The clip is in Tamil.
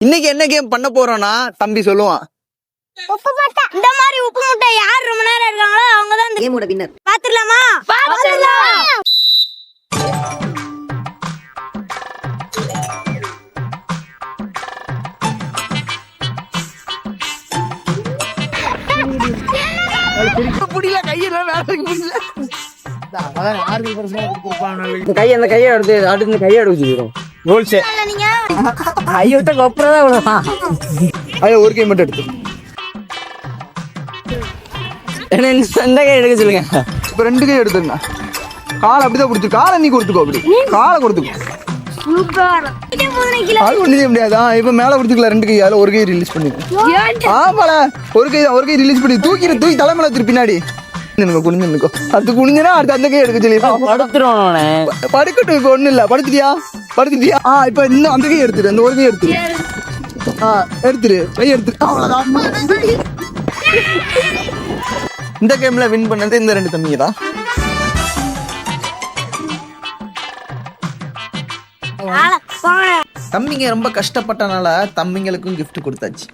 இன்னைக்கு என்ன கேம் பண்ண போறோம்னா தம்பி சொல்லுவான். உப்பு முட்டை. இந்த மாதிரி உப்பு முட்டை யார் ரொம்ப நேரம் இருக்காங்களோ அவங்க தான் இந்த கேமோட வின்னர். பாத்துடலாமா? பாத்துடலாம். புடியல கையில அந்த கையை எடுத்து அடுத்து கையை எடுத்துக்கிறோம். ரூல்ஸ் நீங்க ஐயோட்ட கொப்பரதான் அவ்வளவுதான். அது ஒரு கை மட்டும் எடுத்து இந்த கை எடுக்க சொல்லுங்க. இப்ப 2 கை எடுத்துருங்க. காலை அப்படிதான் பிடிச்சி காலை நீ கொடுத்துக்கோ. அப்படி காலை கொடுத்துக்கோ. சூப்பர். இது 3 கிலோ. அது ஒண்ணுதே முடியாதா? இப்ப மேல கொடுத்துக்கலாம் 2 கை. அதுல ஒரு கை ரிலீஸ் பண்ணிக்கோ. ஆமால ஒரு கை ரிலீஸ் பண்ணி தூக்கி தலைமையில திருப்பி பின்னாடி குனிஞ்சு நிற்கும். அது குனிஞ்சனா அடுத்து அந்த கை எடுக்க சொல்லி படுத்துருவோம். படுக்கட்டும். இப்ப ஒண்ணு இல்ல. படுத்துட்டியா? இப்ப இன்னும் அந்த கை எடுத்துரு. அந்த ஒரு கை எடுத்துரு. எடுத்துரு. கை எடுத்துரு. அவ்வளவுதான். இந்த கேம்ல வின் பண்ணது இந்த 2 தம்பிங்க தான். தம்பிங்க ரொம்ப கஷ்டப்பட்டனால தம்பிங்களுக்கும் gift கொடுத்தாச்சு.